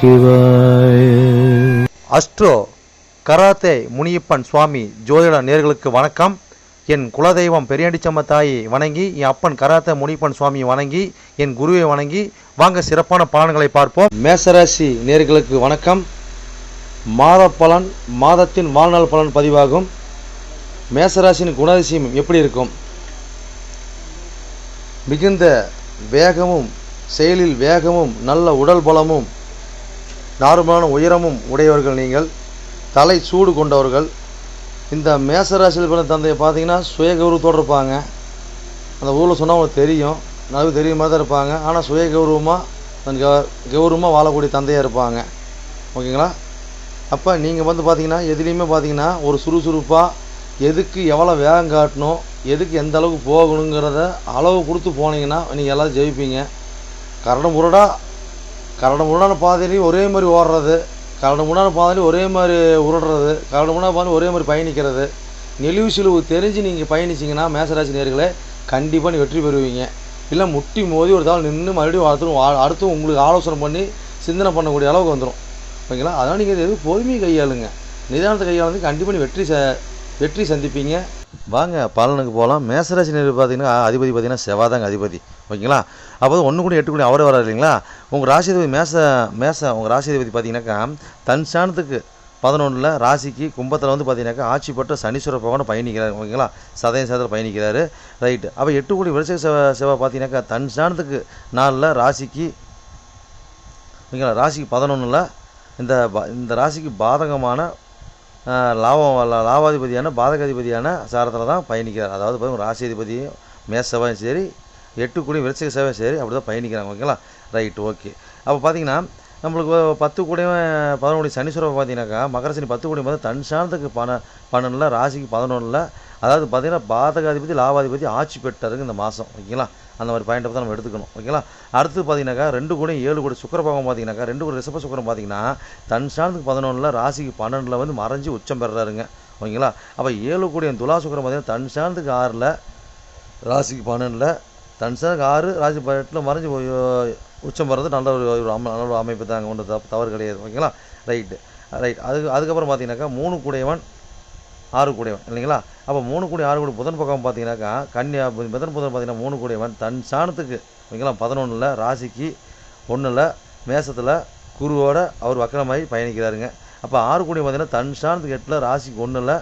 சிவாய. Astro karate Muniyappan சுவாமி ஜோதிட நேர்களுக்கு வணக்கம். என் குலதெய்வம் பெரியாண்டிச்சம்ம தாயை வணங்கி, என் அப்பன் கராத்தே முனியப்பன் சுவாமியை வணங்கி, என் குருவை வணங்கி வாங்க சிறப்பான பலன்களை பார்ப்போம். மேசராசி நேர்களுக்கு வணக்கம். மாத பலன், மாதத்தின் வாழ்நாள் பலன் பதிவாகும். மேசராசியின் குணாதிசயம் எப்படி இருக்கும்? மிகுந்த வேகமும் செயலில் வேகமும் நல்ல உடல் பலமும் நார்மலான உயரமும் உடையவர்கள். நீங்கள் தலை சூடு கொண்டவர்கள். இந்த மேசராசியில் பிறந்த தந்தையை பார்த்தீங்கன்னா சுய கௌரவத்தோடு இருப்பாங்க. அந்த ஊரில் சொன்னால் அவங்களுக்கு தெரியும், நல்லா தெரியும் மாதிரி தான் இருப்பாங்க. ஆனால் சுய கௌரவமாக வாழக்கூடிய தந்தையாக இருப்பாங்க. ஓகேங்களா? அப்போ நீங்கள் பார்த்தீங்கன்னா எதுலேயுமே பார்த்தீங்கன்னா ஒரு சுறுசுறுப்பாக, எதுக்கு எவ்வளோ வேகம் காட்டணும், எதுக்கு எந்த அளவுக்கு போகணுங்கிறத அளவு கொடுத்து போனீங்கன்னா நீங்கள் எல்லோரும் ஜெயிப்பீங்க. கரடு முரடான பாதையிலையும் ஒரே மாதிரி ஓடுறது, கரடு முரடான பாதையிலையும் ஒரே மாதிரி உருடுறது, கரடு முரடான பாதையிலும் ஒரே மாதிரி பயணிக்கிறது, நெளிவு சிலுவு தெரிஞ்சு நீங்கள் பயணிச்சிங்கன்னா மேசராசி நேர்களே கண்டிப்பாக நீ வெற்றி பெறுவீங்க. இல்லை முட்டி மோதி ஒரு தாள் நின்று மறுபடியும் அடுத்து உங்களுக்கு ஆலோசனை பண்ணி சிந்தனை பண்ணக்கூடிய அளவுக்கு வந்துடும். ஓகேங்களா? அதனால் நீங்கள் எது பொறுமையை கையாளுங்க, நிதானத்தை கையாளுந்து கண்டிப்பாக நீ வெற்றி சந்திப்பீங்க. வாங்க பலனுக்கு போகலாம். மேசராசி நேர்கள் பார்த்தீங்கன்னா அதிபதி பார்த்தீங்கன்னா செவ்வாதாங்க அதிபதி. ஓகேங்களா? அப்போ 1 கூட 8 கூட அவரே வராது இல்லைங்களா? உங்கள் ராசிதிபதி உங்கள் ராசிதிபதி பார்த்தீங்கன்னாக்கா தன் ஸ்தானத்துக்கு 11 ராசிக்கு கும்பத்தில் பார்த்தீங்கன்னாக்கா ஆட்சி பெற்ற சனீஸ்வர பகவான் பயணிக்கிறார். ஓகேங்களா? சதயத்தில் பயணிக்கிறாரு. ரைட்டு. அப்போ 8 கோடி விருச்சிக செவ்வாய் பார்த்தீங்கன்னாக்கா தன் ஸ்தானத்துக்கு 4 ராசிக்கு, ஓகேங்களா, ராசிக்கு 11 இந்த ராசிக்கு பாதகமான லாபாதிபதியான பாதகாதிபதியான சாரத்தில் தான் பயணிக்கிறார். அதாவது ராசிதிபதி மேசவாயும் சரி, 8 கோடி விருச்சிக சேவையும் சரி அப்படி தான் பயணிக்கிறாங்க. ஓகேங்களா? ரைட்டு. ஓகே. அப்போ பார்த்தீங்கன்னா நம்மளுக்கு 10 கோடியும் 11 கோடி சனீஸ்வரர் பார்த்தீங்கன்னாக்கா மகரசனி 10 கோடி தன் சாணத்துக்கு 12 ராசிக்கு 11, அதாவது பார்த்தீங்கன்னா பாதகாதிபதி லாபாதிபதி ஆட்சி பெற்றாருக்கு இந்த மாதம். ஓகேங்களா? அந்த மாதிரி பாயிண்ட்டை தான் நம்ம எடுத்துக்கணும். ஓகேங்களா? அடுத்து பார்த்தீங்கன்னாக்கா 2 கோடி 7 கோடி சுக்கரபாகம் பார்த்தீங்கன்னாக்கா 2 கோடி ரிஷப சுக்கரம் பார்த்தீங்கன்னா தன் சாணத்துக்கு 11 ராசிக்கு 12 மறைஞ்சு உச்சம் பெறாருங்க. ஓகேங்களா? அப்போ 7 கோடி துலா சுக்கரம் பார்த்தீங்கன்னா தன் சாணத்துக்கு 6 ராசிக்கு 12, தன் சாணத்துக்கு 6 ராசி 8 மறைஞ்சு உச்சம் பெறது நல்ல ஒரு அமைப்பு தாங்க, ஒன்றும் தவறு கிடையாது. ஓகேங்களா? ரைட்டு. அதுக்கப்புறம் பார்த்தீங்கன்னாக்கா 3 கூடையவன் 6 கூடையவன் இல்லைங்களா? அப்போ 3 கோடி 6 கோடி புதன் பக்கம் பார்த்தீங்கன்னாக்கா புதன் பார்த்தீங்கன்னா 3 கூடையவன் தன் சாணத்துக்கு, ஓகேங்களா, 11 ராசிக்கு 1 மேசத்தில் குருவோட அவர் வக்கரமாகி பயணிக்கிறாருங்க. அப்போ 6 கோடி பார்த்தீங்கன்னா தன் சாணத்துக்கு 8 ராசிக்கு 1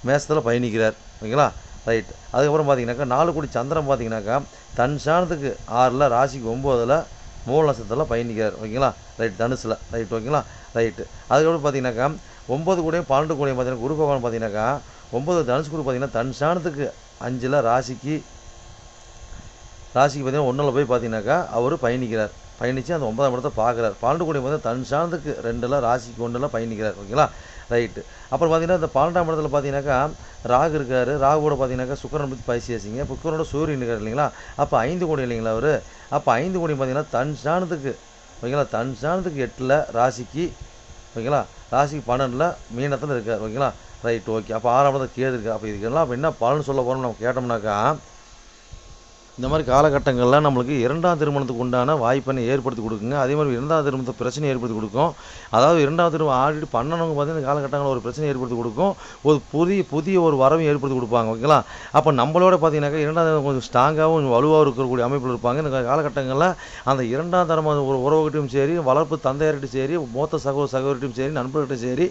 மேசத்தில் பயணிக்கிறார். ஓகேங்களா? ரைட். அதுக்கப்புறம் பார்த்தீங்கன்னாக்கா 4 கோடி சந்திரன் பார்த்தீங்கன்னாக்கா தன் சாணத்துக்கு 6 ராசிக்கு 9 மூல நட்சத்திரத்தில் பயணிக்கிறார். ஓகேங்களா? ரைட். தனுசில். ரைட். ஓகேங்களா? ரைட்டு. அதுக்கப்புறம் பார்த்தீங்கன்னாக்கா 9 கோடியும் 12 கோடியும் பார்த்தீங்கன்னா குரு பகவான் பார்த்தீங்கன்னாக்கா 9 தனுசு குரு பார்த்தீங்கன்னா தன் சாணத்துக்கு 5 ராசிக்கு பார்த்தீங்கன்னா 1 போய் பார்த்தீங்கன்னாக்கா அவர் பயணிக்கிறார். பயணித்து அந்த 9ஆம் இடத்தை பார்க்குறார். 12 கோடி பார்த்தீங்கன்னா தன் சாணத்துக்கு 2 ராசிக்கு 1 பயணிக்கிறார். ஓகேங்களா? ரைட்டு. அப்புறம் பார்த்தீங்கன்னா இந்த 12ஆம் இடத்துல பார்த்தீங்கன்னாக்கா ராகு இருக்கார். ராகுவோட பார்த்தீங்கன்னாக்கா சுக்கரன் பற்றி பேசியாச்சிங்க. சுக்கரனோட சூரியன் இருக்கார் இல்லைங்களா? அப்போ 5 கோடி இல்லைங்களா அவர்? அப்போ 5 கோடி பார்த்தீங்கன்னா தன் சாணத்துக்கு, ஓகேங்களா, தன் சாணத்துக்கு 8 ராசிக்கு, ஓகேங்களா, ராசிக்கு 12 மீனத்தில் இருக்கார். ஓகேங்களா? ரைட். ஓகே. அப்போ 6ஆம் இடத்துல கேது இருக்குது. அப்போ இதுக்கெல்லாம் அப்போ என்ன பலன் சொல்ல போகிறோம்னு நம்ம கேட்டோம்னாக்கா, இந்த மாதிரி காலகட்டங்களில் நம்மளுக்கு 2ஆம் திருமணத்துக்கு உண்டான வாய்ப்பை ஏற்படுத்தி கொடுக்குங்க. அதே மாதிரி 2ஆம் திருமணத்தை பிரச்சனை ஏற்படுத்தி கொடுக்கும். அதாவது 2ஆம் திருமணம் ஆல்ரெடி பண்ணவங்க பார்த்தீங்கன்னா இந்த காலகட்டங்களில் ஒரு பிரச்சனை ஏற்படுத்தி கொடுக்கும். ஒரு புதிய ஒரு வரவையும் ஏற்படுத்தி கொடுப்பாங்க. ஓகேங்களா? அப்போ நம்மளோட பார்த்தீங்கன்னாக்கா 2ஆம் கொஞ்சம் ஸ்ட்ராங்காகவும் கொஞ்சம் வலுவாக இருக்கக்கூடிய அமைப்பில் இருப்பாங்க. இந்த காலகட்டங்களில் அந்த 2ஆம் தரமாக ஒரு உறவுகிட்டையும் சரி, வளர்ப்பு தந்தையர்கிட்டையும் சரி, மூத்த சகோதரிட்டையும் சரி, நண்பர்கிட்டையும் சரி,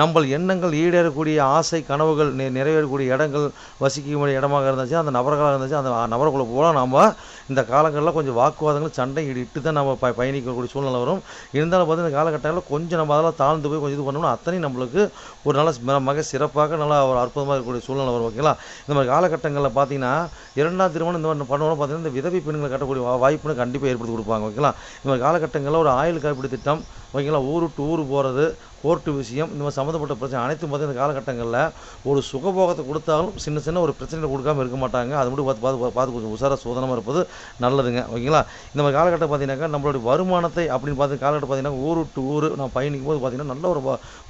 நம்ம எண்ணங்கள் ஈடேறக்கூடிய ஆசை கனவுகள் நிறைவேறக்கூடிய இடங்கள், வசிக்கக்கூடிய இடமாக இருந்துச்சு, அந்த நபர்களாக இருந்துச்சு, அந்த நபர்களுக்குள்ள போல நம்ம இந்த காலங்களில் கொஞ்சம் வாக்குவாதங்கள் சண்டை இட்டு தான் நம்ம பயணிக்கக்கூடிய சூழ்நிலை வரும். இருந்தாலும் பார்த்தீங்கன்னா இந்த காலகட்டங்களில் கொஞ்சம் நம்ம அதெல்லாம் தாழ்ந்து போய் கொஞ்சம் இது பண்ணோம்னா அத்தனை நம்மளுக்கு ஒரு நல்ல சிறப்பாக நல்லா ஒரு அற்புதமாக இருக்கக்கூடிய சூழ்நிலை வரும். ஓகேங்களா? இந்த மாதிரி காலகட்டங்களில் பார்த்தீங்கன்னா 2ஆம் திருமணம் இந்த மாதிரி பண்ணணும் பார்த்தீங்கன்னா இந்த விதவை பெண்களை கட்டக்கூடிய வாய்ப்புன்னு கண்டிப்பாக ஏற்படுத்தி கொடுப்பாங்க. ஓகேங்களா? இந்த மாதிரி காலகட்டங்களில் ஒரு ஆயுள் காப்பீடு திட்டம், ஓகேங்களா, ஊர் விட்டு ஊர் போகிறது, கோர்ட்டு விஷயம் இந்த மாதிரி சம்மந்தப்பட்ட பிரச்சனை அனைத்தும் பார்த்து இந்த காலகட்டங்களில் ஒரு சுகபோகத்தை கொடுத்தாலும் சின்ன சின்ன ஒரு பிரச்சனைகளை கொடுக்காமல் இருக்க மாட்டாங்க. அது மட்டும் பார்த்து கொஞ்சம் உசாராக சோதனமாக இருப்பது நல்லதுங்க. ஓகேங்களா? இந்த மாதிரி காலகட்டம் பார்த்தீங்கன்னாக்கா நம்மளுடைய வருமானத்தை அப்படின்னு பார்த்து காலகட்டம் பார்த்தீங்கன்னா ஊர் விட்டு ஊர் நான் பயணிக்கும் போது பார்த்தீங்கன்னா நல்ல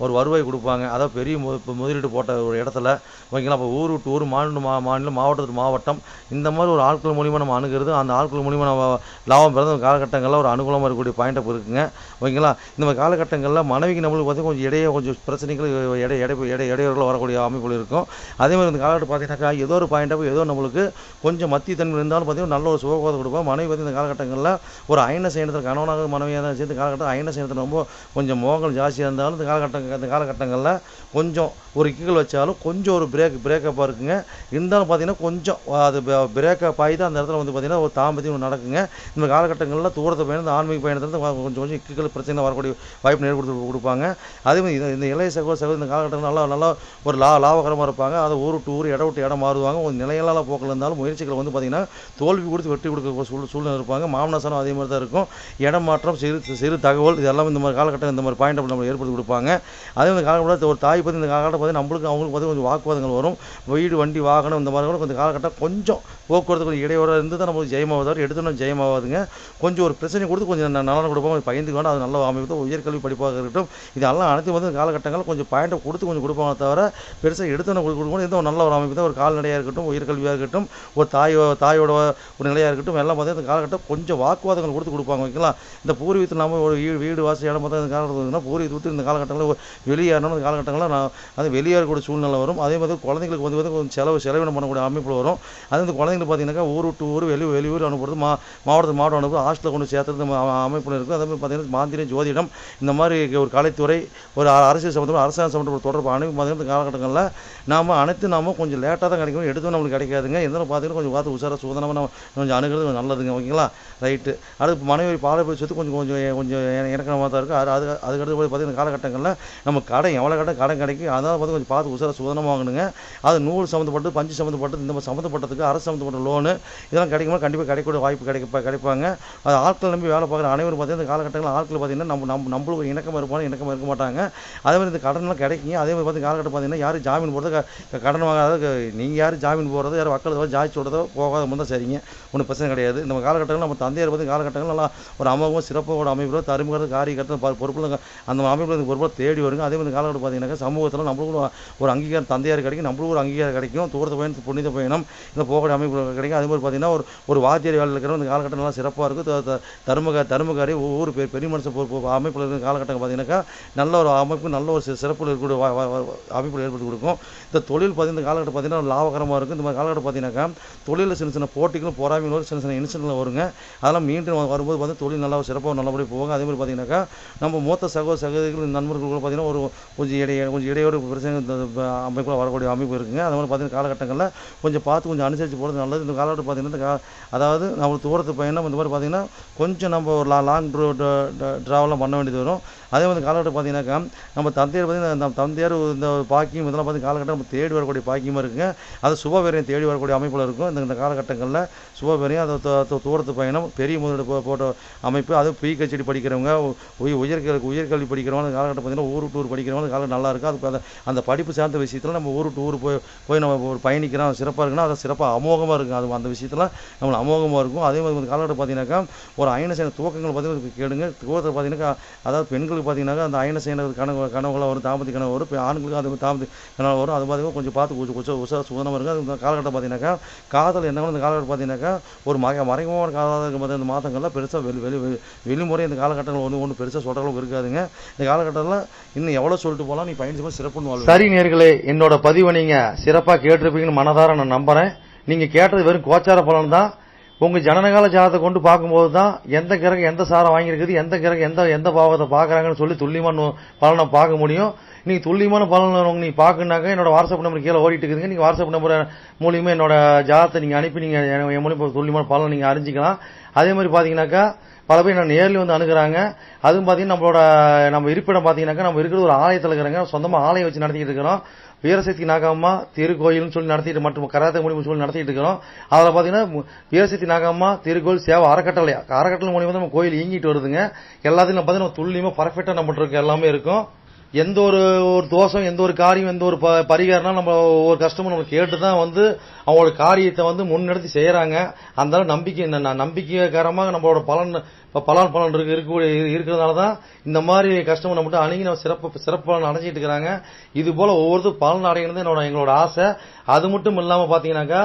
ஒரு வருவாய் கொடுப்பாங்க. அதாவது பெரிய முதலீடு போட்ட ஒரு இடத்துல ஓகேங்களா. அப்போ ஊர் விட்டு ஊர் மாநிலம் மாவட்டத்துக்கு மாவட்டம் இந்த மாதிரி ஒரு ஆட்கள் மூலிமா நம்ம அணுகிறது அந்த ஆட்கள் மூலிமா நம்ம லாபம் பிறந்த காலகட்டங்களில் ஒரு அனுகூலமாக இருக்கக்கூடிய பாயிண்ட் அப் இருக்குங்க. ஓகேங்களா? இந்த மாதிரி காலகட்டங்களில் மனைவிக்கு நம்மளுக்கு பார்த்தீங்கன்னா கொஞ்சம் பிரச்சனைகள் இடையூறுகள் வரக்கூடிய அமைப்புகள் இருக்கும். அதே மாதிரி இந்த காலகட்டம் பார்த்தீங்கன்னாக்கா ஏதோ ஒரு பாயிண்ட் அப் ஏதோ நம்மளுக்கு கொஞ்சம் மத்திய தன்மை இருந்தாலும் பார்த்தீங்கன்னா நல்ல ஒரு சுகபோகத்தை கொடுப்போம். மனைவி பார்த்து இந்த காலகட்டங்களில் ஒரு அயன செய்யறதுக்கு கணவனாக மனைவியாக தான் சேர்ந்து காலகட்டம் அயன செய்யறது ரொம்ப கொஞ்சம் மோகங்கள் ஜாஸ்தியாக இருந்தாலும் இந்த காலகட்டங்களில் கொஞ்சம் ஒரு இக்குகள் வச்சாலும் கொஞ்சம் ஒரு பிரேக்கப்பாக இருக்குங்க. இருந்தாலும் பார்த்தீங்கன்னா கொஞ்சம் அது பிரேக்கப் ஆகி தான் அந்த இடத்துல வந்து பார்த்தீங்கன்னா ஒரு தாம்பத்தியம் நடக்குங்க. இந்த காலகட்டங்களில் தூரத்தை பயணம் ஆன்மீக பயணத்தில் கொஞ்சம் இக்குகள் பிரச்சனை வரக்கூடிய வாய்ப்பு ஏற்படுத்தி கொடுப்பாங்க. அதே மாதிரி இந்த இளைய சகோதரி இந்த காலகட்டத்தில் நல்லா ஒரு லாபகரமாக இருப்பாங்க. அதை ஊர் விட்டு ஊர் இடம் விட்டு இடம் மாறுவாங்க. ஒரு நிலையில்லாத போக்கில் இருந்தாலும் முயற்சிகளை வந்து பார்த்தீங்கன்னா தோல்வி கொடுத்து வெற்றி கொடுக்க சூழ்நிலை இருப்பாங்க. மாமனாசனம் அதே மாதிரி தான் இருக்கும். இடம் மாற்றம் சிறு தகவல் இதெல்லாம் இந்த மாதிரி காலகட்டம் இந்த மாதிரி பாயிண்ட் நம்ம ஏற்படுத்தி கொடுப்பாங்க. அதே மாதிரி காலகட்டத்தில் ஒரு தாய் பற்றி இந்த காலகட்டம் பார்த்து நம்மளுக்கு அவங்களுக்கு பார்த்து கொஞ்சம் வாக்குவாதங்கள் வரும். வீடு வண்டி வாகனம் இந்த மாதிரி கூட கொஞ்சம் காலகட்டம் கொஞ்சம் போக்குவரத்து கொஞ்சம் இடையூறாக இருந்து தான் நம்மளுக்கு ஜெயமாவதார் எடுத்தோன்னா ஜெயமாவாதுங்க. கொஞ்சம் ஒரு பிரச்சனை கொடுத்து கொஞ்சம் நலன் கொடுப்பாங்க. பயந்துக்கு அது நல்ல அமைப்பு உயர்கல்வி படிப்பாக இருக்கட்டும் இதெல்லாம் அனைத்து வந்து காலகட்டங்கள் கொஞ்சம் பாயிண்ட்டை கொடுத்து கொஞ்சம் கொடுப்பாங்க தவிர பெருசாக எடுத்தோன்னு கொடுக்கணும். எந்த ஒரு நல்ல ஒரு அமைப்பு தான் ஒரு கால்நடையாக இருக்கட்டும் உயர்கல்வியாக இருக்கட்டும் ஒரு தாயோட ஒரு நிலையாக இருக்கட்டும் எல்லாம் பார்த்தீங்கன்னா இந்த காலகட்டம் கொஞ்சம் வாக்குவாதங்கள் கொடுத்து கொடுப்பாங்க. ஓகேங்களா? இந்த பூர்வீகத்தில் நம்ம ஒரு வீடு வாசி இடம் பார்த்தா இந்த காலகட்டத்தில் பூர்வீகத்தை விட்டு இந்த காலகட்டங்களில் வெளியேறணும். இந்த காலகட்டங்களில் நான் அது வெளியேறக்கூடிய சூழ்நிலை வரும். அதே மாதிரி குழந்தைங்களுக்கு வந்து கொஞ்சம் செலவினம் பண்ணக்கூடிய அமைப்பில் வரும். அது வந்து குழந்தைங்களுக்கு பார்த்தீங்கன்னாக்கா ஊர் விட்டு ஊர் வெளியூர் அனுப்புறது மாவட்டம் அனுப்புறது ஹாஸ்டலில் கொண்டு சேர்த்துறது அமைப்பில் இருக்கும். அதே மாதிரி பார்த்தீங்கன்னா மாந்திரியம் ஜோதிடம் இந்த மாதிரி ஒரு கலைத்துறை ஒரு அரசியல் சம்மந்தப்பட்ட அரசாங்கம் சம்மந்தப்பட்ட தொடர்பு அனைத்து பார்த்தீங்கன்னா காலகட்டங்களில் நாம் கொஞ்சம் லேட்டாக தான் கிடைக்கும். எடுத்து நம்மளுக்கு கிடைக்காதுங்க. இருந்தாலும் பார்த்தீங்கன்னா கொஞ்சம் பார்த்து உசாராக சூதனமாக நம்ம கொஞ்சம் அணுகிறது நல்லதுங்க. ஓகேங்களா? ரைட்டு. அடுத்து மனைவி பாலை சொத்து கொஞ்சம் இணக்கமாக தான் இருக்குது. அதுக்கடுத்து போய் பார்த்தீங்கன்னா காலகட்டங்களில் நம்ம எவ்வளோ கடன் கிடைக்கும் அதனால் பார்த்து கொஞ்சம் பார்த்து உசாராக சூதனமாக வாங்கணுங்க. அது நூல் சம்மந்தப்பட்டு பஞ்சு சம்மந்தப்பட்டது இந்த மாதிரி சம்மந்தப்பட்டதுக்கு அரசு சம்மந்தப்பட்ட லோனு இதெல்லாம் கிடைக்குமா கண்டிப்பாக கிடைக்கக்கூடிய வாய்ப்பு கிடைப்பாங்க. அது ஆட்கள் நம்பி வேலை பார்க்குற அனைவரும் பார்த்தீங்கன்னா இந்த காலகட்டங்களில் ஆட்கள் பார்த்தீங்கன்னா நம்மளுக்கு இணக்கமாக இருக்க மாட்டாங்க. அதே மாதிரி இந்த கடன்லாம் கிடைக்குங்க. அதே மாதிரி பார்த்தீங்கன்னா காலகட்டம் பார்த்தீங்கன்னா யாரும் ஜாமீன் போடுறது கடன் வாங்காத நீங்கள் யாரும் ஜாமீன் போடுறதோ யாரும் வக்கல் ஜாய்ச்சி விடுறதோ போகாத தான் சரிங்க. ஒன்றும் பிரச்சனை கிடையாது. இந்த காலகட்டங்கள் நம்ம தந்தையார் பார்த்து காலகட்டங்கள் நல்லா ஒரு அமோகமாக சிறப்போட அமைப்பில் தருமகிறது காரியகரத்தில் பொறுப்பில் அந்த அமைப்பில் பொறுப்பாக தேடி வருங்க. அதே மாதிரி காலகட்டம் பார்த்தீங்கன்னா சமூகத்தில் நம்மளுக்கு ஒரு அங்கீகாரம் தந்தையார் கிடைக்கும். நம்மளுக்கு ஒரு அங்கீகாரம் கிடைக்கும். தூரத்து பயணம் புனித பயணம் இந்த போகக்கூடிய அமைப்பு கிடைக்கும். அதே மாதிரி பார்த்தீங்கன்னா ஒரு வாத்தியார் வேலை இருக்கிற இந்த காலகட்டம் நல்லா சிறப்பாக இருக்கும். தருமகாரி ஒவ்வொரு பெரிய மனுஷன் அமைப்பில் இருக்கிற காலகட்டம் பார்த்தீங்கன்னாக்கா நல்ல ஒரு அமைப்பு நல்ல ஒரு சிறப்பில் இருக்கக்கூடிய அமைப்பில் ஏற்படுத்தி கொடுக்கும். இந்த தொழில் பார்த்தீங்கன்னா காலகட்டம் பார்த்தீங்கன்னா லாபகரமாக இருக்கும். இந்த மாதிரி காலகட்டம் பார்த்தீங்கன்னாக்கா தொழிலில் சின்ன போட்டிகளும் பொறாமைகளும் சின்ன இன்சிடென்ட்ல வருங்க. அதெல்லாம் மீண்டும் வரும்போது பார்த்து தொழில் நல்லா சிறப்பாக நல்லபடியாக போவாங்க. அதே மாதிரி பார்த்தீங்கன்னாக்கா நம்ம மூத்த சகோதரிகள் நண்பர்கள் பார்த்தீங்கன்னா கொஞ்சம் இடையோடு பிரச்சனை அமைப்பில் வரக்கூடிய அமைப்பு இருக்குங்க. அது மாதிரி பார்த்தீங்கன்னா காலகட்டங்களில் கொஞ்சம் பார்த்து கொஞ்சம் அனுசரித்து போகிறது நல்லது. இந்த காலகட்டம் பார்த்தீங்கன்னா அதாவது நம்ம தூரத்து பயணம் இந்த மாதிரி பார்த்தீங்கன்னா கொஞ்சம் நம்ம ஒரு லாங் ட்ராவலாம் பண்ண வேண்டியது வரும். அதே மாதிரி காலகட்டம் பார்த்தீங்கன்னாக்கா நம்ம தந்தையார் பார்த்தீங்கன்னா நம்ம தந்தையார் இந்த பாக்கியம் இதெல்லாம் பார்த்து காலகட்டம் நம்ம தேடி வரக்கூடிய பாக்கியமாக இருக்குங்க. அது சுபவேரியம் தேடி வரக்கூடிய அமைப்பில் இருக்கும். இந்த காலகட்டங்களில் சுபவேரியம் அது தூரத்து பயணம் பெரிய முதலீடு போட்ட அமைப்பு அதுவும் PhD படிக்கிறவங்க உயர்கல்வி படிக்கிறவங்க காலகட்டம் பார்த்தீங்கன்னா ஊர் டூர் படிக்கிறவங்க காலம் நல்லா இருக்கும். அதுக்கு அந்த படிப்பு சார்ந்த விஷயத்தில் நம்ம ஊர் டூர் போய் நம்ம ஒரு பயணிக்கிறோம் சிறப்பாக இருக்குன்னா அது சிறப்பாக அமோகமாக இருக்கும். அது அந்த விஷயத்தில் நம்மளுக்கு அமோகமாக இருக்கும். அதே மாதிரி காலகட்டம் பார்த்தீங்கன்னாக்கா ஒரு அயன செய்ய தூக்கங்கள் பார்த்தீங்கன்னா கேளுங்க. தூக்கத்தை பார்த்தீங்கன்னாக்கா அதாவது பெண்களுக்கு பார்த்தீங்கன்னாக்கா அந்த அயன செய்யறது கனவுகளாக வரும் தாம்பத்திய கனவு வரும். ஆண்களுக்கு அது தாம்பத்திய கனவு வரும். அது பார்த்தீங்கன்னா கொஞ்சம் பார்த்து உஷா சுதனமாக இருக்கும். அது காலகட்டம் பார்த்தீங்கன்னாக்கா காதல் என்ன இந்த காலகட்டம் பார்த்தீங்கன்னாக்கா ஒரு மறைமுகமான காதல் இந்த மாதங்களில் பெருசாக வெளிமுறை இந்த காலகட்டங்கள் ஒன்று பெருசாக சொல்கிறளவுக்கு இருக்காதுங்க. இந்த காலகட்டத்தில் இன்னும் எவ்வளோ சொல்லிட்டு போகலாம் நீ பயணிச்சு சிறப்புன்னு வாழ்க்கை. சரி நேயர்களே, என்னோட பதிவை நீங்கள் சிறப்பாக கேட்டிருப்பீங்கன்னு மனதார நான் நம்புகிறேன். நீங்கள் கேட்டது வெறும் கோச்சார பலன் தான். உங்க ஜனனகால ஜாதத்தை கொண்டு பார்க்கும்போது தான் எந்த கிரகம் எந்த சாரம் வாங்கியிருக்குது எந்த கிரகம் எந்த பாவத்தை பார்க்குறாங்கன்னு சொல்லி துல்லியமான பலனை பார்க்க முடியும். நீங்க துல்லியமான பலன் நீங்க பார்க்கணுனாக்க என்னோட வாட்ஸ்அப் நம்பர் கீழே ஓடிட்டு இருக்குதுங்க. நீங்க வாட்ஸ்அப் நம்பர் மூலியமா என்னோட ஜாதத்தை நீங்க அனுப்பி நீங்க என் மூலியமா துல்லியமான பலன் நீங்க அறிஞ்சிக்கலாம். அதே மாதிரி பாத்தீங்கன்னாக்கா பல பேர் நான் நேர்ல வந்து அணுகுறாங்க. அதுவும் பாத்தீங்கன்னா நம்ம இருப்பிடம் பாத்தீங்கன்னாக்கா நம்ம இருக்கிறது ஒரு ஆலயத்தில் இருக்கிறாங்க. சொந்தமா ஆலயம் வச்சு நடத்திட்டு இருக்கிறோம். வீரசக்தி நாகம்மா திருக்கோயில்னு சொல்லி நடத்திட்டு மற்றும் கராத்தே மூலியமா சொல்லி நடத்திட்டு இருக்கிறோம். அதுல பாத்தீங்கன்னா வீரசக்தி நாகம்மா திருக்கோயில் சேவை அறக்கட்டளை மூலியமா நம்ம கோயில் இயங்கிட்டு வருதுங்க. எல்லாத்தையும் பாத்தீங்கன்னா துல்லியமா பர்ஃபெக்டா நம்ம எல்லாமே இருக்கும். எந்த ஒரு தோஷம், எந்த ஒரு காரியம், எந்த ஒரு பரிகாரம் நம்ம ஒரு கஸ்டமர் நம்ம கேட்டுதான் அவங்களோட காரியத்தை முன்னெடுத்து செய்யறாங்க. அந்த நம்பிக்கைகரமாக நம்மளோட பலன் இருக்கிறதுனாலதான் இந்த மாதிரி கஸ்டமர் நம்மகிட்ட அணுகி நம்ம சிறப்பு பலன் அடைஞ்சிட்டு இருக்கிறாங்க. இது போல ஒவ்வொருத்தரும் பலன் அடைகிறது எங்களோட ஆசை. அது மட்டும் இல்லாம பாத்தீங்கன்னாக்கா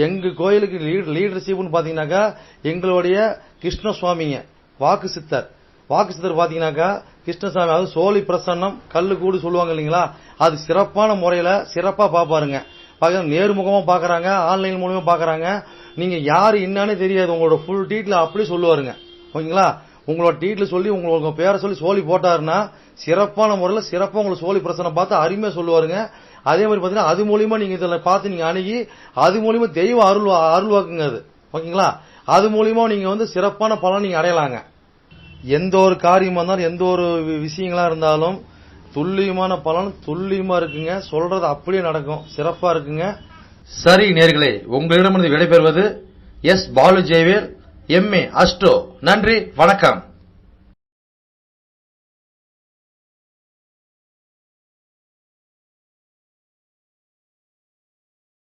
எங்க கோயிலுக்கு லீடர்ஷிப்னு பாத்தீங்கன்னாக்கா எங்களுடைய கிருஷ்ணசுவாமிங்க வாக்கு சித்தர் பாத்தீங்கன்னாக்கா கிருஷ்ணசாமி, அதாவது சோழி பிரசன்னம் கல்லு கூடு சொல்லுவாங்க இல்லீங்களா, அது சிறப்பான முறையில சிறப்பா பாப்பாருங்க. நேர்முகமா பாக்குறாங்க, ஆன்லைன் மூலமா பாக்குறாங்க. நீங்க யாரு என்னன்னு தெரியாது, உங்களோட ஃபுல் டீட்டெயில் அப்படி சொல்லுவாருங்க. ஓகேங்களா, உங்களோட டீட்டெயில் சொல்லி உங்களோட பேரை சொல்லி சோழி போட்டாருன்னா சிறப்பான முறையில சிறப்பா உங்களுக்கு சோழி பிரசனை பார்த்து அருமையா சொல்லுவாருங்க. அதே மாதிரி பாத்தீங்கன்னா அது மூலியமா நீங்க இதுல பார்த்து நீங்க அணுகி அது மூலியமா தெய்வ அருள்வாக்குங்க அது. ஓகேங்களா, அது மூலியமா நீங்க சிறப்பான பலன் நீங்க அடையலாங்க. எந்த ஒரு காரியமா இருந்தாலும், எந்த ஒரு விஷயங்களா இருந்தாலும் துல்லியமான பலன் துல்லியமா இருக்குங்க. சொல்றது அப்படியே நடக்கும், சிறப்பா இருக்குங்க. சரி நேயர்களே, உங்களிடமிருந்து விடைபெறுவது S. Balu Jayavel, MA astro. நன்றி, வணக்கம்.